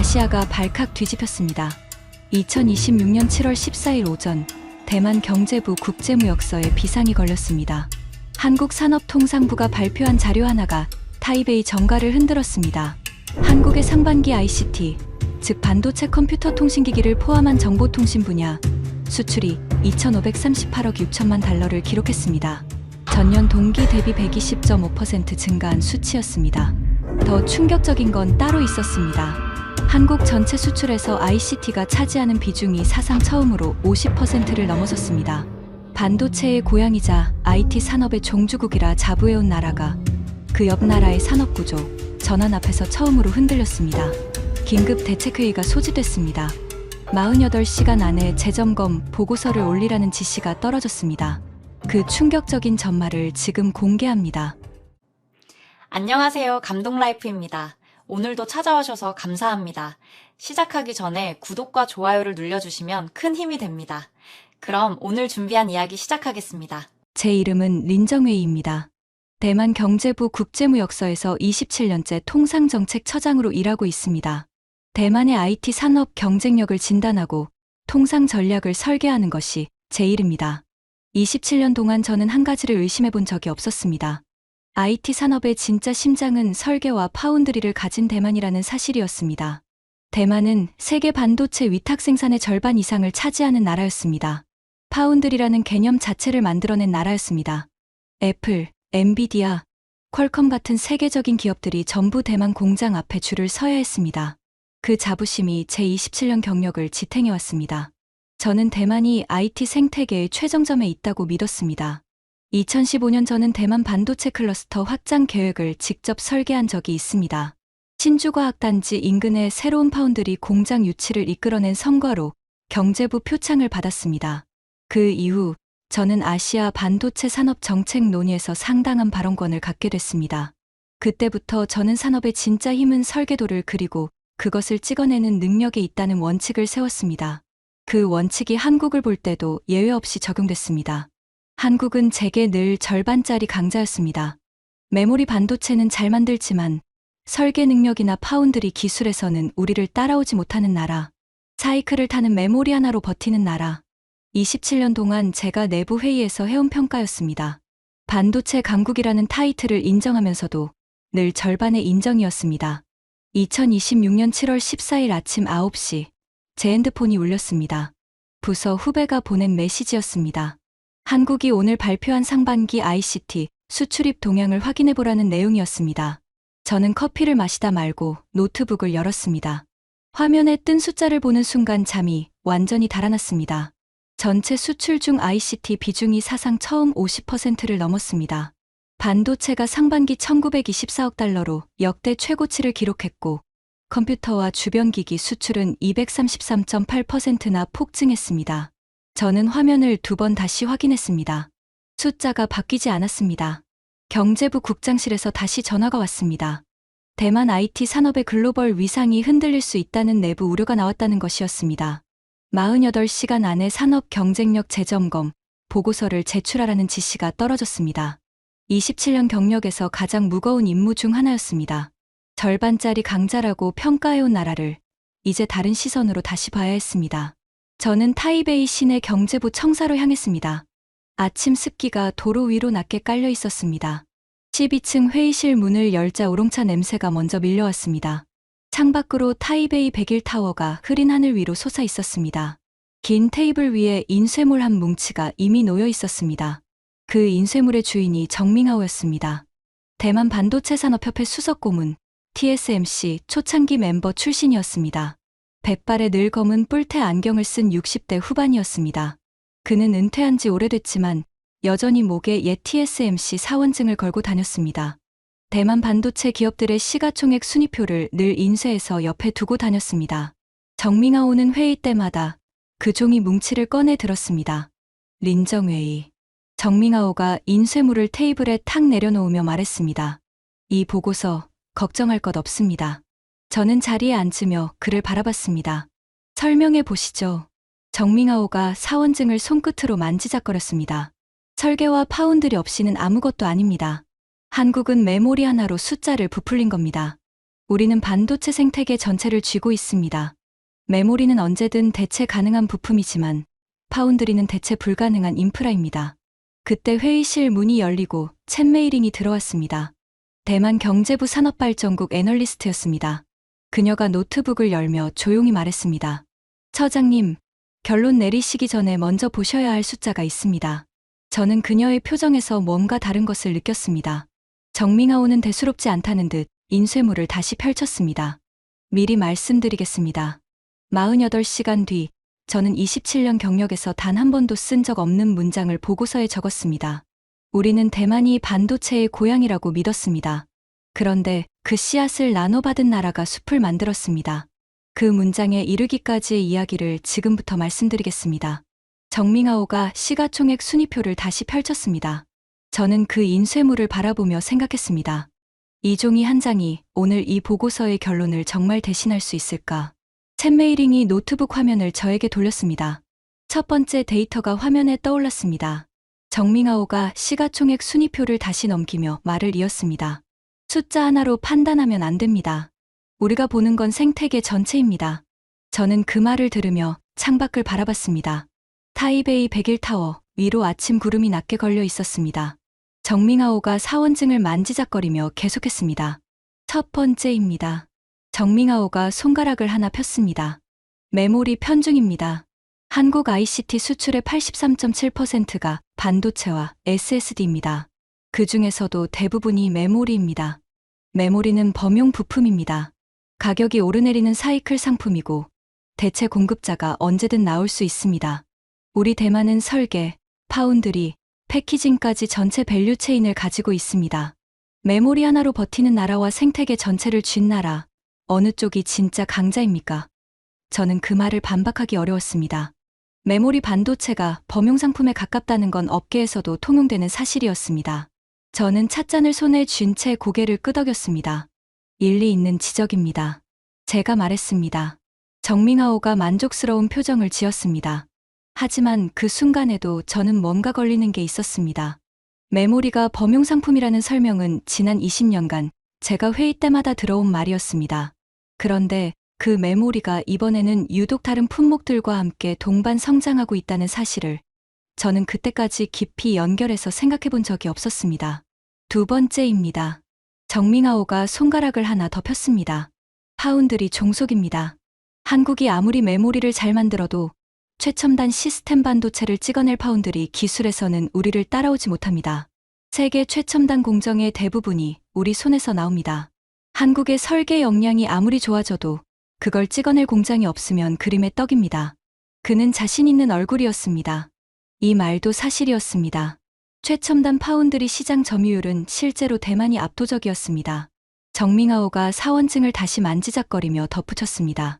아시아가 발칵 뒤집혔습니다. 2026년 7월 14일 오전 대만 경제부 국제무역서에 비상이 걸렸습니다. 한국산업통상부가 발표한 자료 하나가 타이베이 정가를 흔들었습니다. 한국의 상반기 ICT, 즉 반도체 컴퓨터 통신기기를 포함한 정보통신 분야 수출이 2,538억 6천만 달러를 기록했습니다. 전년 동기 대비 120.5% 증가한 수치였습니다. 더 충격적인 건 따로 있었습니다. 한국 전체 수출에서 ICT가 차지하는 비중이 사상 처음으로 50%를 넘어섰습니다. 반도체의 고향이자 IT 산업의 종주국이라 자부해온 나라가 그 옆 나라의 산업구조, 전환 앞에서 처음으로 흔들렸습니다. 긴급 대책회의가 소집됐습니다. 48시간 안에 재점검 보고서를 올리라는 지시가 떨어졌습니다. 그 충격적인 전말을 지금 공개합니다. 안녕하세요. 감동라이프입니다. 오늘도 찾아오셔서 감사합니다. 시작하기 전에 구독과 좋아요를 눌러주시면 큰 힘이 됩니다. 그럼 오늘 준비한 이야기 시작하겠습니다. 제 이름은 린정웨이입니다. 대만 경제부 국제무역서에서 27년째 통상정책처장으로 일하고 있습니다. 대만의 IT 산업 경쟁력을 진단하고 통상 전략을 설계하는 것이 제 일입니다. 27년 동안 저는 한 가지를 의심해 본 적이 없었습니다. IT 산업의 진짜 심장은 설계와 파운드리를 가진 대만이라는 사실이었습니다. 대만은 세계 반도체 위탁 생산의 절반 이상을 차지하는 나라였습니다. 파운드리라는 개념 자체를 만들어낸 나라였습니다. 애플, 엔비디아, 퀄컴 같은 세계적인 기업들이 전부 대만 공장 앞에 줄을 서야 했습니다. 그 자부심이 제 27년 경력을 지탱해왔습니다. 저는 대만이 IT 생태계의 최정점에 있다고 믿었습니다. 2015년 저는 대만 반도체 클러스터 확장 계획을 직접 설계한 적이 있습니다. 신주과학단지 인근의 새로운 파운드리 공장 유치를 이끌어낸 성과로 경제부 표창을 받았습니다. 그 이후 저는 아시아 반도체 산업 정책 논의에서 상당한 발언권을 갖게 됐습니다. 그때부터 저는 산업의 진짜 힘은 설계도를 그리고 그것을 찍어내는 능력에 있다는 원칙을 세웠습니다. 그 원칙이 한국을 볼 때도 예외 없이 적용됐습니다. 한국은 제게 늘 절반짜리 강자였습니다. 메모리 반도체는 잘 만들지만 설계 능력이나 파운드리 기술에서는 우리를 따라오지 못하는 나라. 사이클을 타는 메모리 하나로 버티는 나라. 27년 동안 제가 내부 회의에서 해온 평가였습니다. 반도체 강국이라는 타이틀을 인정하면서도 늘 절반의 인정이었습니다. 2026년 7월 14일 아침 9시 제 핸드폰이 울렸습니다. 부서 후배가 보낸 메시지였습니다. 한국이 오늘 발표한 상반기 ICT 수출입 동향을 확인해보라는 내용이었습니다. 저는 커피를 마시다 말고 노트북을 열었습니다. 화면에 뜬 숫자를 보는 순간 잠이 완전히 달아났습니다. 전체 수출 중 ICT 비중이 사상 처음 50%를 넘었습니다. 반도체가 상반기 1924억 달러로 역대 최고치를 기록했고 컴퓨터와 주변기기 수출은 233.8%나 폭증했습니다. 저는 화면을 2번 다시 확인했습니다. 숫자가 바뀌지 않았습니다. 경제부 국장실에서 다시 전화가 왔습니다. 대만 IT 산업의 글로벌 위상이 흔들릴 수 있다는 내부 우려가 나왔다는 것이었습니다. 48시간 안에 산업 경쟁력 재점검 보고서를 제출하라는 지시가 떨어졌습니다. 27년 경력에서 가장 무거운 임무 중 하나였습니다. 절반짜리 강자라고 평가해온 나라를 이제 다른 시선으로 다시 봐야 했습니다. 저는 타이베이 시내 경제부 청사로 향했습니다. 아침 습기가 도로 위로 낮게 깔려 있었습니다. 12층 회의실 문을 열자 우롱차 냄새가 먼저 밀려왔습니다. 창밖으로 타이베이 101타워가 흐린 하늘 위로 솟아 있었습니다. 긴 테이블 위에 인쇄물 한 뭉치가 이미 놓여 있었습니다. 그 인쇄물의 주인이 정밍하오였습니다. 대만 반도체 산업협회 수석 고문, TSMC 초창기 멤버 출신이었습니다. 백발의 늙검은 뿔테 안경을 쓴 60대 후반이었습니다. 그는 은퇴한 지 오래됐지만 여전히 목에 옛 TSMC 사원증을 걸고 다녔습니다. 대만 반도체 기업들의 시가총액 순위표를 늘 인쇄해서 옆에 두고 다녔습니다. 정밍하오는 회의 때마다 그 종이 뭉치를 꺼내 들었습니다. 린정웨이. 정밍하오가 인쇄물을 테이블에 탁 내려놓으며 말했습니다. 이 보고서 걱정할 것 없습니다. 저는 자리에 앉으며 그를 바라봤습니다. 설명해 보시죠. 정밍하오가 사원증을 손끝으로 만지작거렸습니다. 설계와 파운드리 없이는 아무것도 아닙니다. 한국은 메모리 하나로 숫자를 부풀린 겁니다. 우리는 반도체 생태계 전체를 쥐고 있습니다. 메모리는 언제든 대체 가능한 부품이지만 파운드리는 대체 불가능한 인프라입니다. 그때 회의실 문이 열리고 챗 메이링이 들어왔습니다. 대만 경제부 산업발전국 애널리스트였습니다. 그녀가 노트북을 열며 조용히 말했습니다. 처장님, 결론 내리시기 전에 먼저 보셔야 할 숫자가 있습니다. 저는 그녀의 표정에서 뭔가 다른 것을 느꼈습니다. 정밍아오는 대수롭지 않다는 듯 인쇄물을 다시 펼쳤습니다. 미리 말씀드리겠습니다. 48시간 뒤, 저는 27년 경력에서 단 한 번도 쓴 적 없는 문장을 보고서에 적었습니다. 우리는 대만이 반도체의 고향이라고 믿었습니다. 그런데 그 씨앗을 나눠받은 나라가 숲을 만들었습니다. 그 문장에 이르기까지의 이야기를 지금부터 말씀드리겠습니다. 정밍아오가 시가총액 순위표를 다시 펼쳤습니다. 저는 그 인쇄물을 바라보며 생각했습니다. 이 종이 한 장이 오늘 이 보고서의 결론을 정말 대신할 수 있을까? 챗 메이링이 노트북 화면을 저에게 돌렸습니다. 첫 번째 데이터가 화면에 떠올랐습니다. 정밍아오가 시가총액 순위표를 다시 넘기며 말을 이었습니다. 숫자 하나로 판단하면 안 됩니다. 우리가 보는 건 생태계 전체입니다. 저는 그 말을 들으며 창밖을 바라봤습니다. 타이베이 101타워 위로 아침 구름이 낮게 걸려 있었습니다. 정밍아오가 사원증을 만지작거리며 계속했습니다. 첫 번째입니다. 정밍아오가 손가락을 하나 폈습니다. 메모리 편중입니다. 한국 ICT 수출의 83.7%가 반도체와 SSD입니다. 그 중에서도 대부분이 메모리입니다. 메모리는 범용 부품입니다. 가격이 오르내리는 사이클 상품이고 대체 공급자가 언제든 나올 수 있습니다. 우리 대만은 설계, 파운드리, 패키징까지 전체 밸류 체인을 가지고 있습니다. 메모리 하나로 버티는 나라와 생태계 전체를 쥔 나라, 어느 쪽이 진짜 강자입니까? 저는 그 말을 반박하기 어려웠습니다. 메모리 반도체가 범용 상품에 가깝다는 건 업계에서도 통용되는 사실이었습니다. 저는 찻잔을 손에 쥔 채 고개를 끄덕였습니다. 일리 있는 지적입니다. 제가 말했습니다. 정밍아오가 만족스러운 표정을 지었습니다. 하지만 그 순간에도 저는 뭔가 걸리는 게 있었습니다. 메모리가 범용 상품이라는 설명은 지난 20년간 제가 회의 때마다 들어온 말이었습니다. 그런데 그 메모리가 이번에는 유독 다른 품목들과 함께 동반 성장하고 있다는 사실을 저는 그때까지 깊이 연결해서 생각해 본 적이 없었습니다. 두 번째입니다. 정밍아오가 손가락을 하나 더 폈습니다. 파운드리 종속입니다. 한국이 아무리 메모리를 잘 만들어도 최첨단 시스템 반도체를 찍어낼 파운드리 기술에서는 우리를 따라오지 못합니다. 세계 최첨단 공정의 대부분이 우리 손에서 나옵니다. 한국의 설계 역량이 아무리 좋아져도 그걸 찍어낼 공장이 없으면 그림의 떡입니다. 그는 자신 있는 얼굴이었습니다. 이 말도 사실이었습니다. 최첨단 파운드리 시장 점유율은 실제로 대만이 압도적이었습니다. 정밍아오가 사원증을 다시 만지작거리며 덧붙였습니다.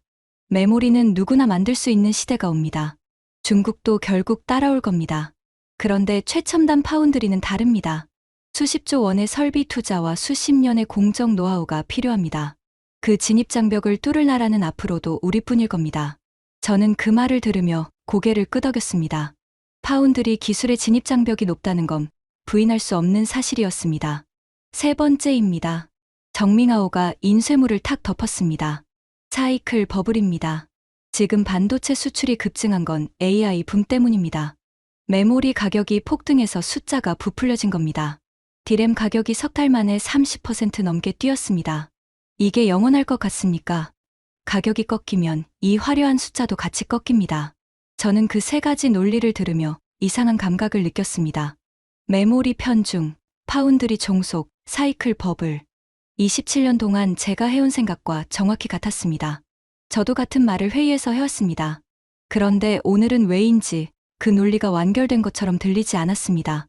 메모리는 누구나 만들 수 있는 시대가 옵니다. 중국도 결국 따라올 겁니다. 그런데 최첨단 파운드리는 다릅니다. 수십조 원의 설비 투자와 수십 년의 공정 노하우가 필요합니다. 그 진입장벽을 뚫을 나라는 앞으로도 우리뿐일 겁니다. 저는 그 말을 들으며 고개를 끄덕였습니다. 파운드리 기술의 진입장벽이 높다는 건 부인할 수 없는 사실이었습니다. 세 번째입니다. 정밍아오가 인쇄물을 탁 덮었습니다. 사이클 버블입니다. 지금 반도체 수출이 급증한 건 AI 붐 때문입니다. 메모리 가격이 폭등해서 숫자가 부풀려진 겁니다. 디램 가격이 석 달 만에 30% 넘게 뛰었습니다. 이게 영원할 것 같습니까? 가격이 꺾이면 이 화려한 숫자도 같이 꺾입니다. 저는 그 세 가지 논리를 들으며 이상한 감각을 느꼈습니다. 메모리 편중, 파운드리 종속, 사이클 버블. 27년 동안 제가 해온 생각과 정확히 같았습니다. 저도 같은 말을 회의에서 해왔습니다. 그런데 오늘은 왜인지 그 논리가 완결된 것처럼 들리지 않았습니다.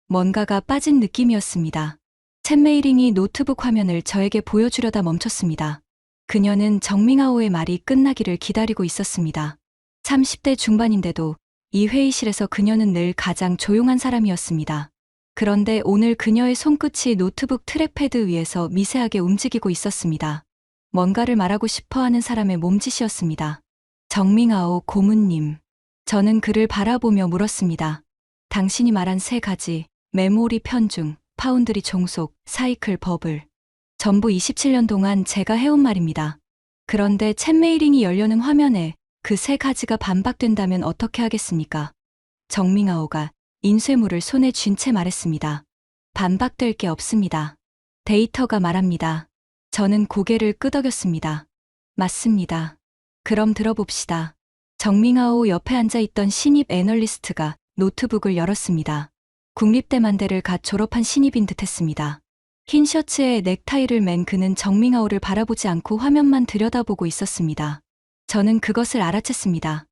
뭔가가 빠진 느낌이었습니다. 챗 메이링이 노트북 화면을 저에게 보여주려다 멈췄습니다. 그녀는 정밍아오의 말이 끝나기를 기다리고 있었습니다. 30대 중반인데도 이 회의실에서 그녀는 늘 가장 조용한 사람이었습니다. 그런데 오늘 그녀의 손끝이 노트북 트랙패드 위에서 미세하게 움직이고 있었습니다. 뭔가를 말하고 싶어하는 사람의 몸짓이었습니다. 정밍아오 고문님. 저는 그를 바라보며 물었습니다. 당신이 말한 세 가지, 메모리 편중, 파운드리 종속, 사이클 버블. 전부 27년 동안 제가 해온 말입니다. 그런데 챗 메이링이 열려는 화면에 그 세 가지가 반박된다면 어떻게 하겠습니까? 정밍아오가 인쇄물을 손에 쥔 채 말했습니다. 반박될 게 없습니다. 데이터가 말합니다. 저는 고개를 끄덕였습니다. 맞습니다. 그럼 들어봅시다. 정밍아오 옆에 앉아있던 신입 애널리스트가 노트북을 열었습니다. 국립대만대를 갓 졸업한 신입인 듯했습니다. 흰 셔츠에 넥타이를 맨 그는 정밍아오를 바라보지 않고 화면만 들여다보고 있었습니다. 저는 그것을 알아챘습니다.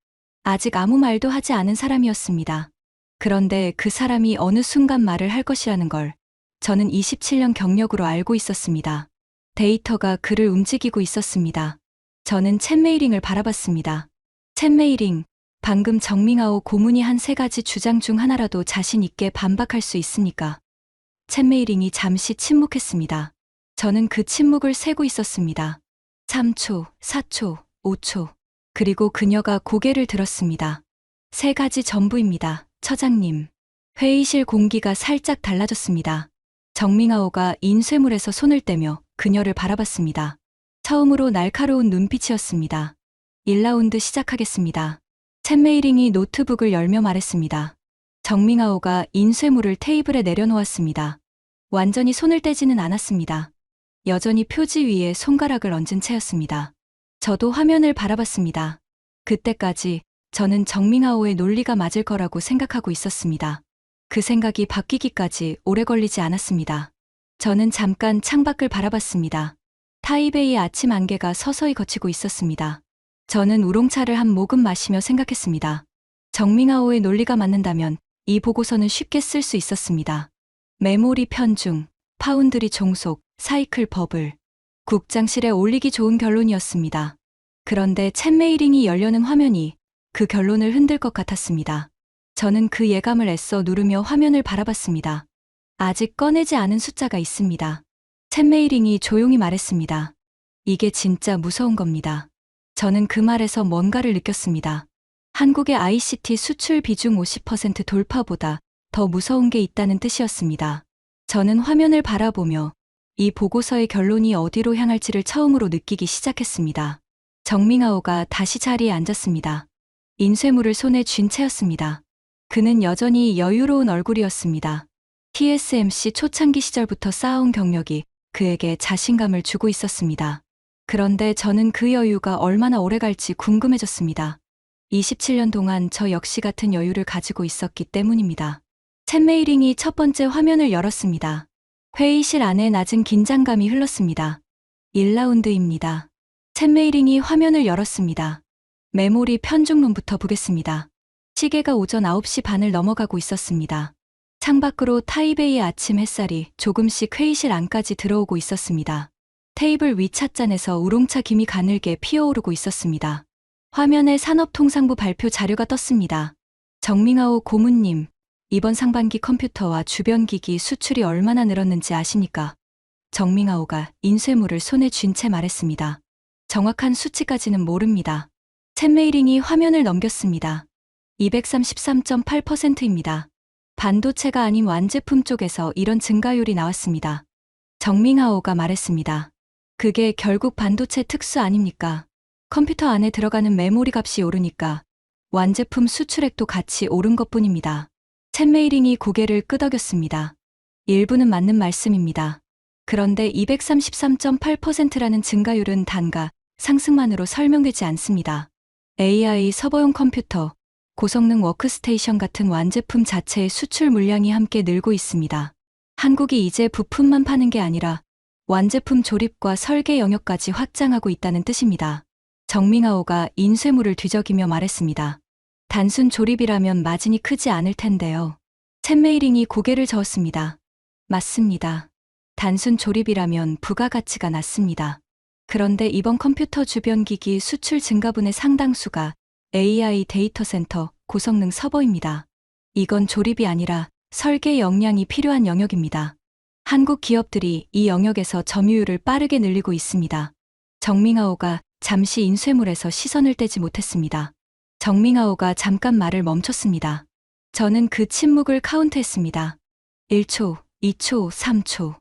아직 아무 말도 하지 않은 사람이었습니다. 그런데 그 사람이 어느 순간 말을 할 것이라는 걸 저는 27년 경력으로 알고 있었습니다. 데이터가 그를 움직이고 있었습니다. 저는 챗 메이링을 바라봤습니다. 챗 메이링, 방금 정밍아오 고문이 한 세 가지 주장 중 하나라도 자신 있게 반박할 수 있습니까? 챗 메이링이 잠시 침묵했습니다. 저는 그 침묵을 세고 있었습니다. 3초, 4초, 5초. 그리고 그녀가 고개를 들었습니다. 세 가지 전부입니다. 처장님. 회의실 공기가 살짝 달라졌습니다. 정밍아오가 인쇄물에서 손을 떼며 그녀를 바라봤습니다. 처음으로 날카로운 눈빛이었습니다. 1라운드 시작하겠습니다. 챗 메이링이 노트북을 열며 말했습니다. 정밍아오가 인쇄물을 테이블에 내려놓았습니다. 완전히 손을 떼지는 않았습니다. 여전히 표지 위에 손가락을 얹은 채였습니다. 저도 화면을 바라봤습니다. 그때까지 저는 정밍아오의 논리가 맞을 거라고 생각하고 있었습니다. 그 생각이 바뀌기까지 오래 걸리지 않았습니다. 저는 잠깐 창밖을 바라봤습니다. 타이베이의 아침 안개가 서서히 걷히고 있었습니다. 저는 우롱차를 한 모금 마시며 생각했습니다. 정밍아오의 논리가 맞는다면 이 보고서는 쉽게 쓸 수 있었습니다. 메모리 편중, 파운드리 종속, 사이클 버블. 국장실에 올리기 좋은 결론이었습니다. 그런데 챗 메이링이 열려는 화면이 그 결론을 흔들 것 같았습니다. 저는 그 예감을 애써 누르며 화면을 바라봤습니다. 아직 꺼내지 않은 숫자가 있습니다. 챗 메이링이 조용히 말했습니다. 이게 진짜 무서운 겁니다. 저는 그 말에서 뭔가를 느꼈습니다. 한국의 ICT 수출 비중 50% 돌파보다 더 무서운 게 있다는 뜻이었습니다. 저는 화면을 바라보며 이 보고서의 결론이 어디로 향할지를 처음으로 느끼기 시작했습니다. 정밍아오가 다시 자리에 앉았습니다. 인쇄물을 손에 쥔 채였습니다. 그는 여전히 여유로운 얼굴이었습니다. TSMC 초창기 시절부터 쌓아온 경력이 그에게 자신감을 주고 있었습니다. 그런데 저는 그 여유가 얼마나 오래 갈지 궁금해졌습니다. 27년 동안 저 역시 같은 여유를 가지고 있었기 때문입니다. 챗 메이링이 첫 번째 화면을 열었습니다. 회의실 안에 낮은 긴장감이 흘렀습니다. 1라운드입니다. 챗 메이링이 화면을 열었습니다. 메모리 편중론부터 보겠습니다. 시계가 오전 9시 반을 넘어가고 있었습니다. 창밖으로 타이베이의 아침 햇살이 조금씩 회의실 안까지 들어오고 있었습니다. 테이블 위 찻잔에서 우롱차 김이 가늘게 피어오르고 있었습니다. 화면에 산업통상부 발표 자료가 떴습니다. 정밍아오 고문님, 이번 상반기 컴퓨터와 주변 기기 수출이 얼마나 늘었는지 아십니까? 정밍아오가 인쇄물을 손에 쥔 채 말했습니다. 정확한 수치까지는 모릅니다. 챗 메이링이 화면을 넘겼습니다. 233.8%입니다. 반도체가 아닌 완제품 쪽에서 이런 증가율이 나왔습니다. 정밍아오가 말했습니다. 그게 결국 반도체 특수 아닙니까? 컴퓨터 안에 들어가는 메모리 값이 오르니까 완제품 수출액도 같이 오른 것뿐입니다. 챗 메이링이 고개를 끄덕였습니다. 일부는 맞는 말씀입니다. 그런데 233.8%라는 증가율은 단가 상승만으로 설명되지 않습니다. AI 서버용 컴퓨터, 고성능 워크스테이션 같은 완제품 자체의 수출 물량이 함께 늘고 있습니다. 한국이 이제 부품만 파는 게 아니라 완제품 조립과 설계 영역까지 확장하고 있다는 뜻입니다. 정밍아오가 인쇄물을 뒤적이며 말했습니다. 단순 조립이라면 마진이 크지 않을 텐데요. 챗 메이링이 고개를 저었습니다. 맞습니다. 단순 조립이라면 부가가치가 낮습니다. 그런데 이번 컴퓨터 주변 기기 수출 증가분의 상당수가 AI 데이터 센터, 고성능 서버입니다. 이건 조립이 아니라 설계 역량이 필요한 영역입니다. 한국 기업들이 이 영역에서 점유율을 빠르게 늘리고 있습니다. 정밍아오가 잠시 인쇄물에서 시선을 떼지 못했습니다. 정밍아오가 잠깐 말을 멈췄습니다. 저는 그 침묵을 카운트했습니다. 1초, 2초, 3초.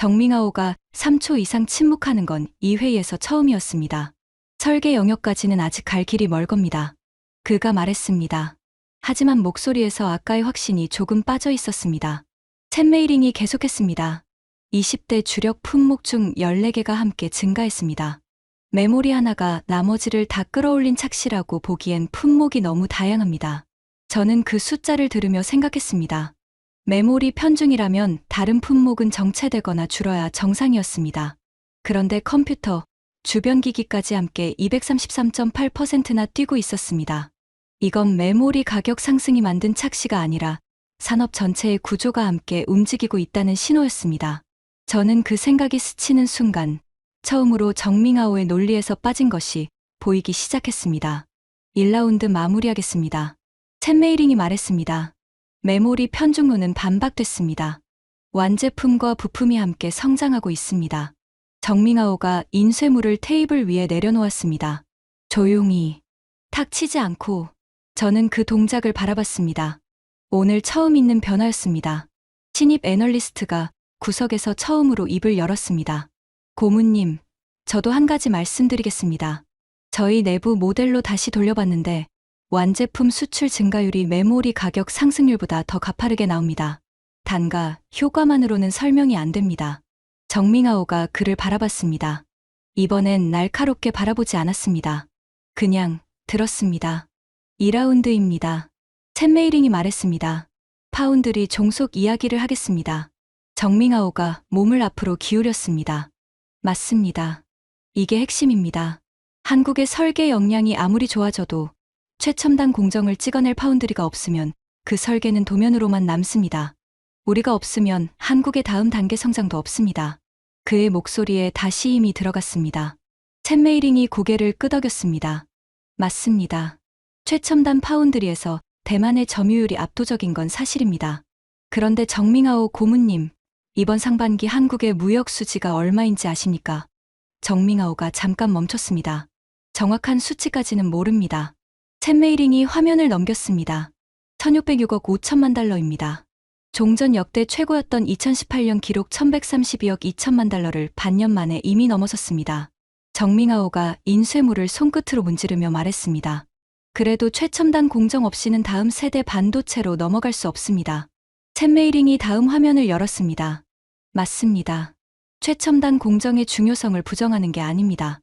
정밍아오가 3초 이상 침묵하는 건 이 회의에서 처음이었습니다. 설계 영역까지는 아직 갈 길이 멀 겁니다. 그가 말했습니다. 하지만 목소리에서 아까의 확신이 조금 빠져 있었습니다. 챗 메이링이 계속했습니다. 20대 주력 품목 중 14개가 함께 증가했습니다. 메모리 하나가 나머지를 다 끌어올린 착시라고 보기엔 품목이 너무 다양합니다. 저는 그 숫자를 들으며 생각했습니다. 메모리 편중이라면 다른 품목은 정체되거나 줄어야 정상이었습니다. 그런데 컴퓨터, 주변 기기까지 함께 233.8%나 뛰고 있었습니다. 이건 메모리 가격 상승이 만든 착시가 아니라 산업 전체의 구조가 함께 움직이고 있다는 신호였습니다. 저는 그 생각이 스치는 순간 처음으로 정밍아오의 논리에서 빠진 것이 보이기 시작했습니다. 1라운드 마무리하겠습니다. 챗 메이링이 말했습니다. 메모리 편중론은 반박됐습니다. 완제품과 부품이 함께 성장하고 있습니다. 정밍아오가 인쇄물을 테이블 위에 내려놓았습니다. 조용히, 탁 치지 않고 저는 그 동작을 바라봤습니다. 오늘 처음 있는 변화였습니다. 신입 애널리스트가 구석에서 처음으로 입을 열었습니다. 고문님, 저도 한 가지 말씀드리겠습니다. 저희 내부 모델로 다시 돌려봤는데 완제품 수출 증가율이 메모리 가격 상승률보다 더 가파르게 나옵니다. 단가, 효과만으로는 설명이 안 됩니다. 정밍아오가 그를 바라봤습니다. 이번엔 날카롭게 바라보지 않았습니다. 그냥 들었습니다. 2라운드입니다. 챗 메이링이 말했습니다. 파운드리 종속 이야기를 하겠습니다. 정밍아오가 몸을 앞으로 기울였습니다. 맞습니다. 이게 핵심입니다. 한국의 설계 역량이 아무리 좋아져도 최첨단 공정을 찍어낼 파운드리가 없으면 그 설계는 도면으로만 남습니다. 우리가 없으면 한국의 다음 단계 성장도 없습니다. 그의 목소리에 다시 힘이 들어갔습니다. 챗 메이링이 고개를 끄덕였습니다. 맞습니다. 최첨단 파운드리에서 대만의 점유율이 압도적인 건 사실입니다. 그런데 정밍아오 고문님, 이번 상반기 한국의 무역 수지가 얼마인지 아십니까? 정밍아오가 잠깐 멈췄습니다. 정확한 수치까지는 모릅니다. 챗 메이링이 화면을 넘겼습니다. 1606억 5천만 달러입니다. 종전 역대 최고였던 2018년 기록 1132억 2천만 달러를 반년 만에 이미 넘어섰습니다. 정밍아오가 인쇄물을 손끝으로 문지르며 말했습니다. 그래도 최첨단 공정 없이는 다음 세대 반도체로 넘어갈 수 없습니다. 챗 메이링이 다음 화면을 열었습니다. 맞습니다. 최첨단 공정의 중요성을 부정하는 게 아닙니다.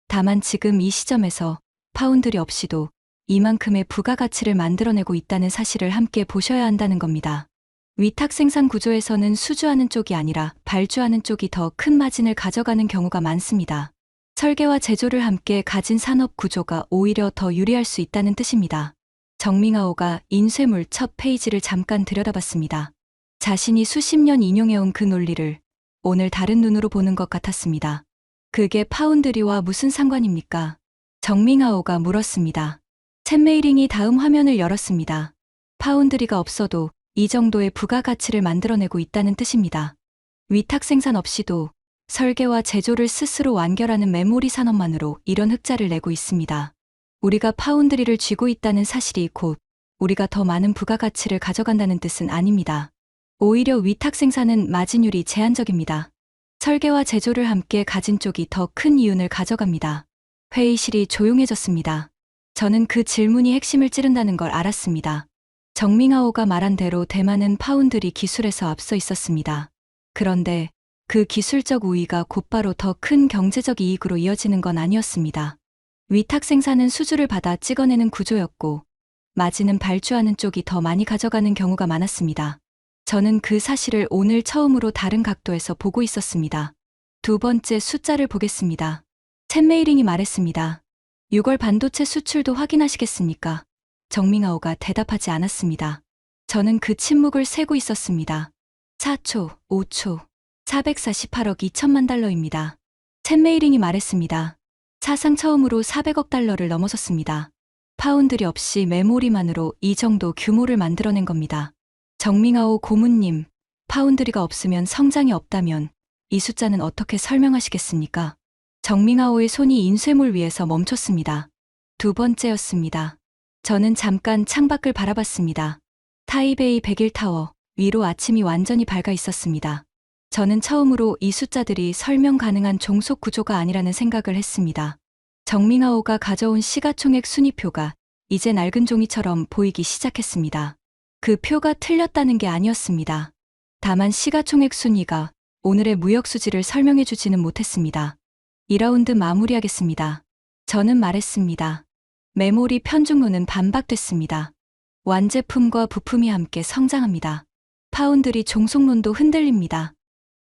다만 지금 이 시점에서 파운드리 없이도 이만큼의 부가가치를 만들어내고 있다는 사실을 함께 보셔야 한다는 겁니다. 위탁 생산 구조에서는 수주하는 쪽이 아니라 발주하는 쪽이 더 큰 마진을 가져가는 경우가 많습니다. 설계와 제조를 함께 가진 산업 구조가 오히려 더 유리할 수 있다는 뜻입니다. 정밍아오가 인쇄물 첫 페이지를 잠깐 들여다봤습니다. 자신이 수십 년 인용해온 그 논리를 오늘 다른 눈으로 보는 것 같았습니다. 그게 파운드리와 무슨 상관입니까? 정밍아오가 물었습니다. 챗 메이링이 다음 화면을 열었습니다. 파운드리가 없어도 이 정도의 부가가치를 만들어내고 있다는 뜻입니다. 위탁 생산 없이도 설계와 제조를 스스로 완결하는 메모리 산업만으로 이런 흑자를 내고 있습니다. 우리가 파운드리를 쥐고 있다는 사실이 곧 우리가 더 많은 부가가치를 가져간다는 뜻은 아닙니다. 오히려 위탁 생산은 마진율이 제한적입니다. 설계와 제조를 함께 가진 쪽이 더 큰 이윤을 가져갑니다. 회의실이 조용해졌습니다. 저는 그 질문이 핵심을 찌른다는 걸 알았습니다. 정밍아오가 말한 대로 대만은 파운드리 기술에서 앞서 있었습니다. 그런데 그 기술적 우위가 곧바로 더 큰 경제적 이익으로 이어지는 건 아니었습니다. 위탁 생산은 수주를 받아 찍어내는 구조였고 마진은 발주하는 쪽이 더 많이 가져가는 경우가 많았습니다. 저는 그 사실을 오늘 처음으로 다른 각도에서 보고 있었습니다. 두 번째 숫자를 보겠습니다. 챗 메이링이 말했습니다. 6월 반도체 수출도 확인하시겠습니까? 정밍아오가 대답하지 않았습니다. 저는 그 침묵을 세고 있었습니다. 4초, 5초, 448억 2천만 달러입니다. 챗 메이링이 말했습니다. 사상 처음으로 400억 달러를 넘어섰습니다. 파운드리 없이 메모리만으로 이 정도 규모를 만들어낸 겁니다. 정밍아오 고문님, 파운드리가 없으면 성장이 없다면 이 숫자는 어떻게 설명하시겠습니까? 정밍아오의 손이 인쇄물 위에서 멈췄습니다. 두 번째였습니다. 저는 잠깐 창밖을 바라봤습니다. 타이베이 101타워 위로 아침이 완전히 밝아 있었습니다. 저는 처음으로 이 숫자들이 설명 가능한 종속 구조가 아니라는 생각을 했습니다. 정밍아오가 가져온 시가총액 순위표가 이제 낡은 종이처럼 보이기 시작했습니다. 그 표가 틀렸다는 게 아니었습니다. 다만 시가총액 순위가 오늘의 무역 수지를 설명해 주지는 못했습니다. 2라운드 마무리하겠습니다. 저는 말했습니다. 메모리 편중론은 반박됐습니다. 완제품과 부품이 함께 성장합니다. 파운드리 종속론도 흔들립니다.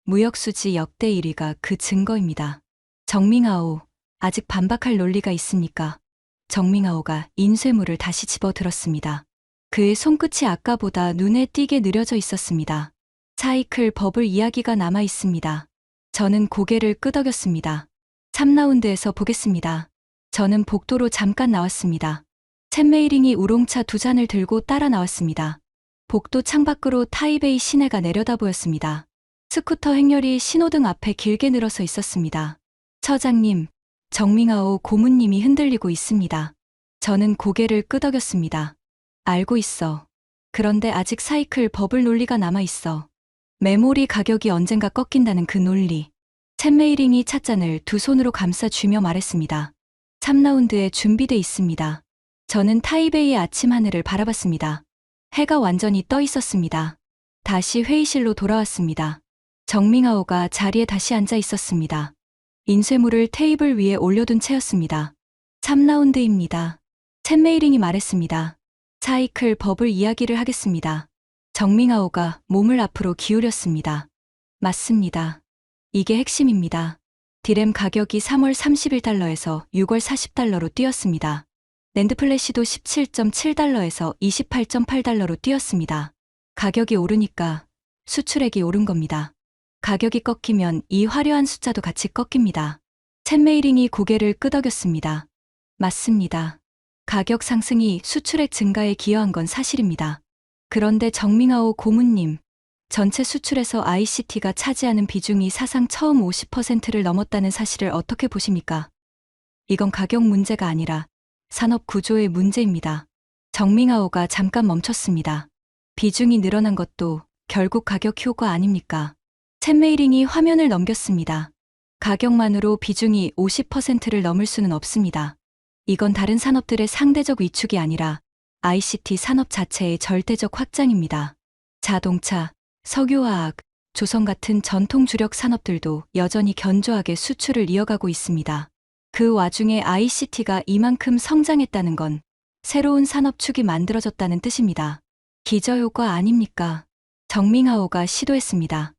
무역 수지 역대 1위가 그 증거입니다. 정밍아오, 아직 반박할 논리가 있습니까? 정밍아오가 인쇄물을 다시 집어들었습니다. 그의 손끝이 아까보다 눈에 띄게 느려져 있었습니다. 사이클 버블 이야기가 남아 있습니다. 저는 고개를 끄덕였습니다. 3라운드에서 보겠습니다. 저는 복도로 잠깐 나왔습니다. 챗메이링이 우롱차 2잔을 들고 따라 나왔습니다. 복도 창밖으로 타이베이 시내가 내려다 보였습니다. 스쿠터 행렬이 신호등 앞에 길게 늘어서 있었습니다. 처장님, 정밍아오 고문님이 흔들리고 있습니다. 저는 고개를 끄덕였습니다. 알고 있어. 그런데 아직 사이클 버블 논리가 남아 있어. 메모리 가격이 언젠가 꺾인다는 그 논리. 챗메이링이 찻잔을 두 손으로 감싸쥐며 말했습니다. 3라운드에 준비돼 있습니다. 저는 타이베이의 아침 하늘을 바라봤습니다. 해가 완전히 떠 있었습니다. 다시 회의실로 돌아왔습니다. 정밍아오가 자리에 다시 앉아 있었습니다. 인쇄물을 테이블 위에 올려둔 채였습니다. 3라운드입니다. 챗메이링이 말했습니다. 사이클 버블 이야기를 하겠습니다. 정밍아오가 몸을 앞으로 기울였습니다. 맞습니다. 이게 핵심입니다. 디램 가격이 3월 31달러에서 6월 40달러로 뛰었습니다. 낸드 플래시도 17.7달러에서 28.8달러로 뛰었습니다. 가격이 오르니까 수출액이 오른 겁니다. 가격이 꺾이면 이 화려한 숫자도 같이 꺾입니다. 챗메이링이 고개를 끄덕였습니다. 맞습니다. 가격 상승이 수출액 증가에 기여한 건 사실입니다. 그런데 정밍아오 고문님, 전체 수출에서 ICT가 차지하는 비중이 사상 처음 50%를 넘었다는 사실을 어떻게 보십니까? 이건 가격 문제가 아니라 산업 구조의 문제입니다. 정밍아오가 잠깐 멈췄습니다. 비중이 늘어난 것도 결국 가격 효과 아닙니까? 챗메이링이 화면을 넘겼습니다. 가격만으로 비중이 50%를 넘을 수는 없습니다. 이건 다른 산업들의 상대적 위축이 아니라 ICT 산업 자체의 절대적 확장입니다. 자동차, 석유화학, 조선 같은 전통 주력 산업들도 여전히 견조하게 수출을 이어가고 있습니다. 그 와중에 ICT가 이만큼 성장했다는 건 새로운 산업축이 만들어졌다는 뜻입니다. 기저효과 아닙니까? 정밍아오가 시도했습니다.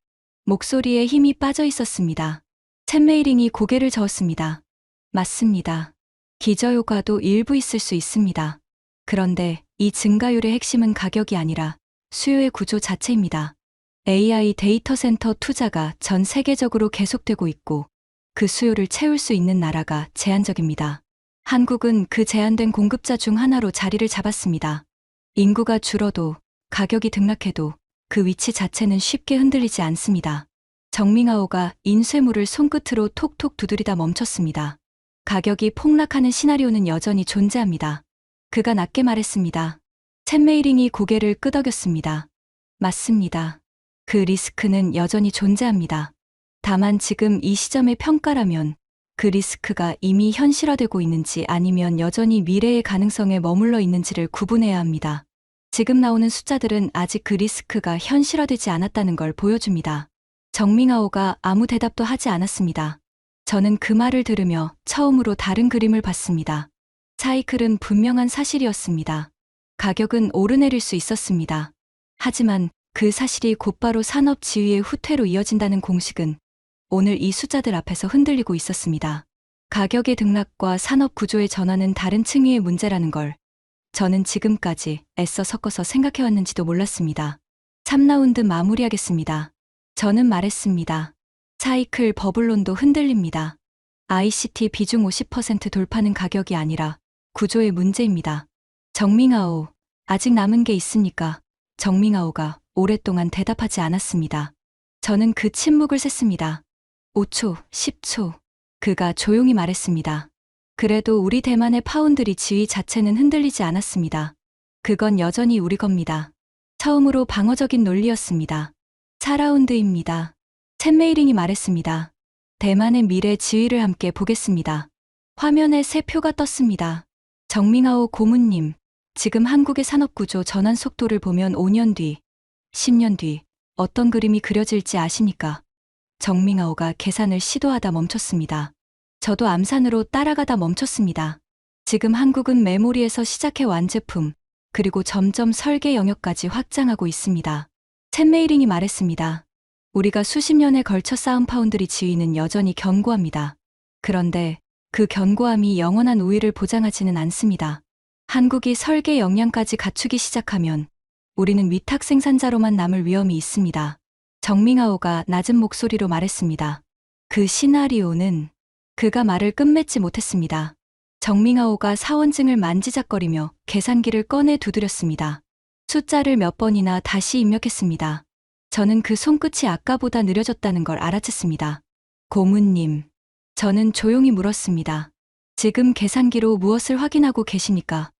목소리에 힘이 빠져 있었습니다. 챗메이링이 고개를 저었습니다. 맞습니다. 기저효과도 일부 있을 수 있습니다. 그런데 이 증가율의 핵심은 가격이 아니라 수요의 구조 자체입니다. AI 데이터 센터 투자가 전 세계적으로 계속되고 있고 그 수요를 채울 수 있는 나라가 제한적입니다. 한국은 그 제한된 공급자 중 하나로 자리를 잡았습니다. 인구가 줄어도 가격이 등락해도 그 위치 자체는 쉽게 흔들리지 않습니다. 정밍아오가 인쇄물을 손끝으로 톡톡 두드리다 멈췄습니다. 가격이 폭락하는 시나리오는 여전히 존재합니다. 그가 낮게 말했습니다. 챗메이링이 고개를 끄덕였습니다. 맞습니다. 그 리스크는 여전히 존재합니다. 다만 지금 이 시점의 평가라면 그 리스크가 이미 현실화되고 있는지 아니면 여전히 미래의 가능성에 머물러 있는지를 구분해야 합니다. 지금 나오는 숫자들은 아직 그 리스크가 현실화되지 않았다는 걸 보여줍니다. 정밍아오가 아무 대답도 하지 않았습니다. 저는 그 말을 들으며 처음으로 다른 그림을 봤습니다. 사이클은 분명한 사실이었습니다. 가격은 오르내릴 수 있었습니다. 하지만 그 사실이 곧바로 산업 지위의 후퇴로 이어진다는 공식은 오늘 이 숫자들 앞에서 흔들리고 있었습니다. 가격의 등락과 산업 구조의 전환은 다른 층위의 문제라는 걸 저는 지금까지 애써 섞어서 생각해왔는지도 몰랐습니다. 3라운드 마무리하겠습니다. 저는 말했습니다. 사이클 버블론도 흔들립니다. ICT 비중 50% 돌파는 가격이 아니라 구조의 문제입니다. 정밍아오, 아직 남은 게 있습니까? 정밍아오가 오랫동안 대답하지 않았습니다. 저는 그 침묵을 셌습니다. 5초, 10초. 그가 조용히 말했습니다. 그래도 우리 대만의 파운드리 지위 자체는 흔들리지 않았습니다. 그건 여전히 우리 겁니다. 처음으로 방어적인 논리였습니다. 4라운드입니다. 챗메이링이 말했습니다. 대만의 미래 지위를 함께 보겠습니다. 화면에 새 표가 떴습니다. 정밍아오 고문님, 지금 한국의 산업구조 전환 속도를 보면 5년 뒤, 10년 뒤 어떤 그림이 그려질지 아십니까? 정밍아오가 계산을 시도하다 멈췄습니다. 저도 암산으로 따라가다 멈췄습니다. 지금 한국은 메모리에서 시작해 완제품, 그리고 점점 설계 영역까지 확장하고 있습니다. 챗메이링이 말했습니다. 우리가 수십 년에 걸쳐 쌓은 파운드리 지위는 여전히 견고합니다. 그런데 그 견고함이 영원한 우위를 보장하지는 않습니다. 한국이 설계 역량까지 갖추기 시작하면 우리는 위탁 생산자로만 남을 위험이 있습니다. 정밍아오가 낮은 목소리로 말했습니다. 그 시나리오는 그가 말을 끝맺지 못했습니다. 정밍아오가 사원증을 만지작거리며 계산기를 꺼내 두드렸습니다. 숫자를 몇 번이나 다시 입력했습니다. 저는 그 손끝이 아까보다 느려졌다는 걸 알아챘습니다. 고문님, 저는 조용히 물었습니다. 지금 계산기로 무엇을 확인하고 계십니까?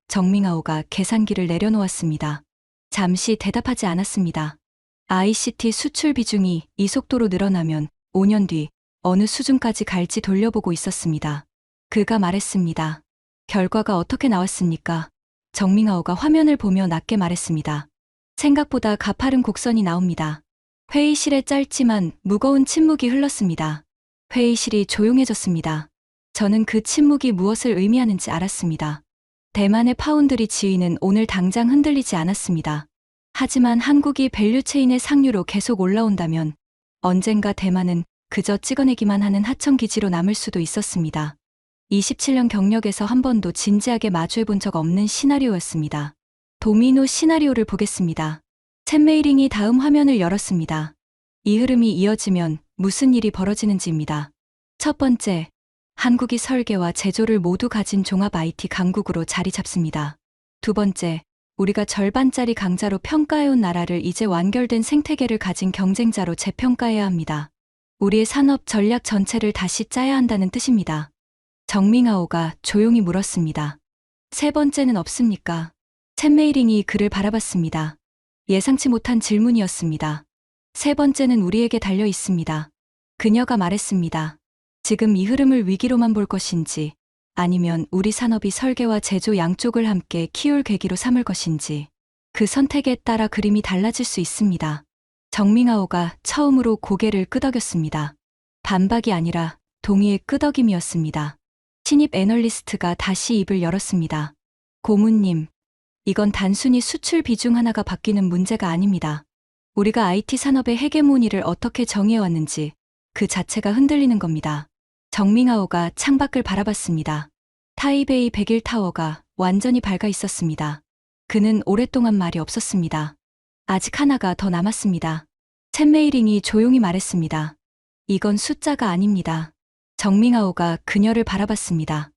정밍아오가 계산기를 내려놓았습니다. 잠시 대답하지 않았습니다. ICT 수출 비중이 이 속도로 늘어나면 5년 뒤 어느 수준까지 갈지 돌려보고 있었습니다. 그가 말했습니다. 결과가 어떻게 나왔습니까? 정밍아오가 화면을 보며 낮게 말했습니다. 생각보다 가파른 곡선이 나옵니다. 회의실에 짧지만 무거운 침묵이 흘렀습니다. 회의실이 조용해졌습니다. 저는 그 침묵이 무엇을 의미하는지 알았습니다. 대만의 파운드리 지위는 오늘 당장 흔들리지 않았습니다. 하지만 한국이 밸류체인의 상류로 계속 올라온다면 언젠가 대만은 그저 찍어내기만 하는 하청기지로 남을 수도 있었습니다. 27년 경력에서 한 번도 진지하게 마주해본 적 없는 시나리오였습니다. 도미노 시나리오를 보겠습니다. 챗메이링이 다음 화면을 열었습니다. 이 흐름이 이어지면 무슨 일이 벌어지는지입니다. 첫 번째, 한국이 설계와 제조를 모두 가진 종합 IT 강국으로 자리 잡습니다. 두 번째, 우리가 절반짜리 강자로 평가해온 나라를 이제 완결된 생태계를 가진 경쟁자로 재평가해야 합니다. 우리의 산업 전략 전체를 다시 짜야 한다는 뜻입니다. 정밍아오가 조용히 물었습니다. 세 번째는 없습니까? 챗메이링이 그를 바라봤습니다. 예상치 못한 질문이었습니다. 세 번째는 우리에게 달려 있습니다. 그녀가 말했습니다. 지금 이 흐름을 위기로만 볼 것인지, 아니면 우리 산업이 설계와 제조 양쪽을 함께 키울 계기로 삼을 것인지, 그 선택에 따라 그림이 달라질 수 있습니다. 정밍아오가 처음으로 고개를 끄덕였습니다. 반박이 아니라 동의의 끄덕임이었습니다. 신입 애널리스트가 다시 입을 열었습니다. 고문님, 이건 단순히 수출 비중 하나가 바뀌는 문제가 아닙니다. 우리가 IT 산업의 헤게모니를 어떻게 정해왔는지 그 자체가 흔들리는 겁니다. 정밍아오가 창밖을 바라봤습니다. 타이베이 101타워가 완전히 밝아 있었습니다. 그는 오랫동안 말이 없었습니다. 아직 하나가 더 남았습니다. 챗메이링이 조용히 말했습니다. 이건 숫자가 아닙니다. 정밍아오가 그녀를 바라봤습니다.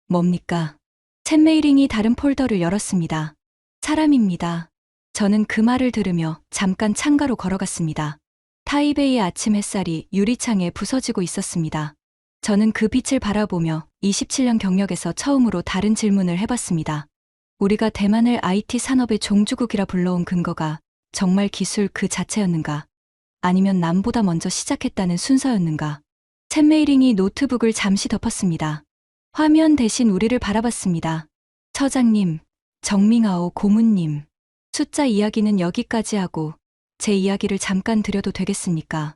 뭡니까? 챗메이링이 다른 폴더를 열었습니다. 사람입니다. 저는 그 말을 들으며 잠깐 창가로 걸어갔습니다. 타이베이의 아침 햇살이 유리창에 부서지고 있었습니다. 저는 그 빛을 바라보며 27년 경력에서 처음으로 다른 질문을 해봤습니다. 우리가 대만을 IT 산업의 종주국이라 불러온 근거가 정말 기술 그 자체였는가? 아니면 남보다 먼저 시작했다는 순서였는가? 챗메이링이 노트북을 잠시 덮었습니다. 화면 대신 우리를 바라봤습니다. 처장님, 정밍아오 고문님, 숫자 이야기는 여기까지 하고 제 이야기를 잠깐 드려도 되겠습니까?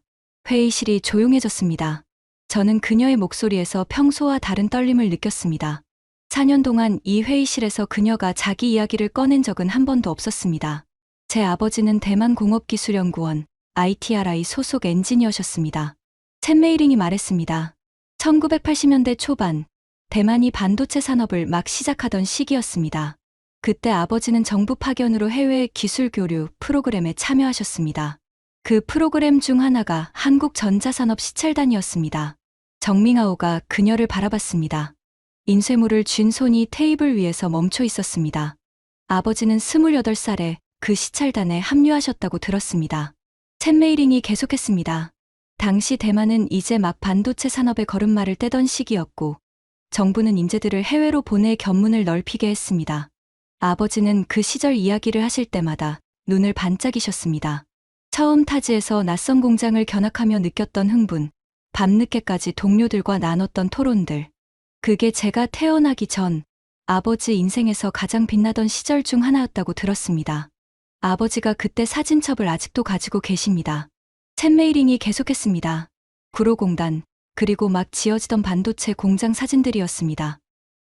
회의실이 조용해졌습니다. 저는 그녀의 목소리에서 평소와 다른 떨림을 느꼈습니다. 4년 동안 이 회의실에서 그녀가 자기 이야기를 꺼낸 적은 한 번도 없었습니다. 제 아버지는 대만공업기술연구원 ITRI 소속 엔지니어셨습니다. 챗메이링이 말했습니다. 1980년대 초반, 대만이 반도체 산업을 막 시작하던 시기였습니다. 그때 아버지는 정부 파견으로 해외 기술 교류 프로그램에 참여하셨습니다. 그 프로그램 중 하나가 한국전자산업 시찰단이었습니다. 정밍아오가 그녀를 바라봤습니다. 인쇄물을 쥔 손이 테이블 위에서 멈춰 있었습니다. 아버지는 28살에 그 시찰단에 합류하셨다고 들었습니다. 챗메이링이 계속했습니다. 당시 대만은 이제 막 반도체 산업의 걸음마를 떼던 시기였고 정부는 인재들을 해외로 보내 견문을 넓히게 했습니다. 아버지는 그 시절 이야기를 하실 때마다 눈을 반짝이셨습니다. 처음 타지에서 낯선 공장을 견학하며 느꼈던 흥분, 밤늦게까지 동료들과 나눴던 토론들. 그게 제가 태어나기 전 아버지 인생에서 가장 빛나던 시절 중 하나였다고 들었습니다. 아버지가 그때 사진첩을 아직도 가지고 계십니다. 챗 메이링이 계속했습니다. 구로공단, 그리고 막 지어지던 반도체 공장 사진들이었습니다.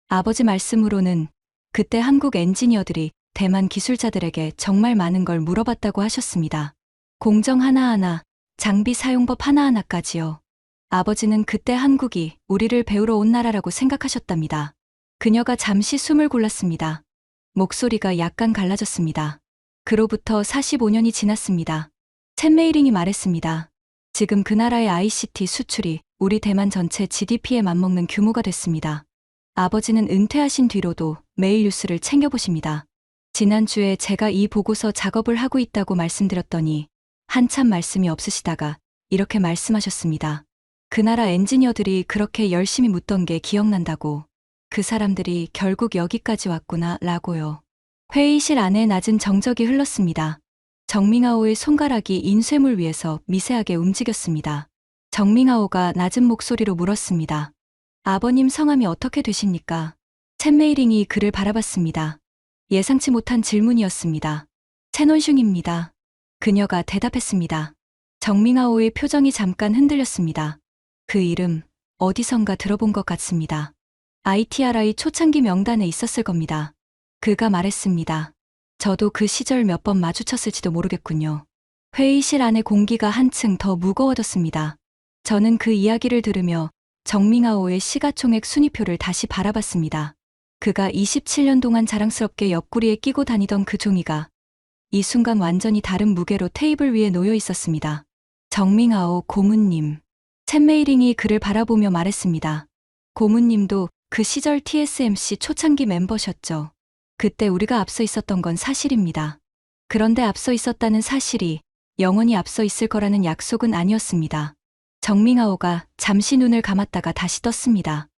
아버지 말씀으로는 그때 한국 엔지니어들이 대만 기술자들에게 정말 많은 걸 물어봤다고 하셨습니다. 공정 하나하나, 장비 사용법 하나하나까지요. 아버지는 그때 한국이 우리를 배우러 온 나라라고 생각하셨답니다. 그녀가 잠시 숨을 골랐습니다. 목소리가 약간 갈라졌습니다. 그로부터 45년이 지났습니다. 챗 메이링이 말했습니다. 지금 그 나라의 ICT 수출이 우리 대만 전체 GDP에 맞먹는 규모가 됐습니다. 아버지는 은퇴하신 뒤로도 매일 뉴스를 챙겨보십니다. 지난주에 제가 이 보고서 작업을 하고 있다고 말씀드렸더니 한참 말씀이 없으시다가 이렇게 말씀하셨습니다. 그 나라 엔지니어들이 그렇게 열심히 묻던 게 기억난다고. 그 사람들이 결국 여기까지 왔구나 라고요. 회의실 안에 낮은 정적이 흘렀습니다. 정밍아오의 손가락이 인쇄물 위에서 미세하게 움직였습니다. 정밍아오가 낮은 목소리로 물었습니다. 아버님 성함이 어떻게 되십니까? 챗 메이링이 그를 바라봤습니다. 예상치 못한 질문이었습니다. 채논슝입니다. 그녀가 대답했습니다. 정밍아오의 표정이 잠깐 흔들렸습니다. 그 이름 어디선가 들어본 것 같습니다. ITRI 초창기 명단에 있었을 겁니다. 그가 말했습니다. 저도 그 시절 몇 번 마주쳤을지도 모르겠군요. 회의실 안의 공기가 한층 더 무거워졌습니다. 저는 그 이야기를 들으며 정밍아오의 시가총액 순위표를 다시 바라봤습니다. 그가 27년 동안 자랑스럽게 옆구리에 끼고 다니던 그 종이가 이 순간 완전히 다른 무게로 테이블 위에 놓여 있었습니다. 정밍아오 고문님. 챗 메이링이 그를 바라보며 말했습니다. 고문님도 그 시절 TSMC 초창기 멤버셨죠. 그때 우리가 앞서 있었던 건 사실입니다. 그런데 앞서 있었다는 사실이 영원히 앞서 있을 거라는 약속은 아니었습니다. 정밍아오가 잠시 눈을 감았다가 다시 떴습니다.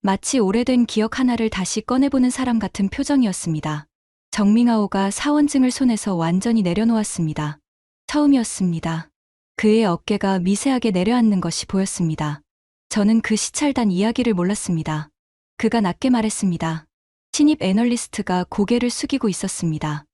마치 오래된 기억 하나를 다시 꺼내보는 사람 같은 표정이었습니다. 정밍아오가 사원증을 손에서 완전히 내려놓았습니다. 처음이었습니다. 그의 어깨가 미세하게 내려앉는 것이 보였습니다. 저는 그 시찰단 이야기를 몰랐습니다. 그가 낮게 말했습니다. 신입 애널리스트가 고개를 숙이고 있었습니다.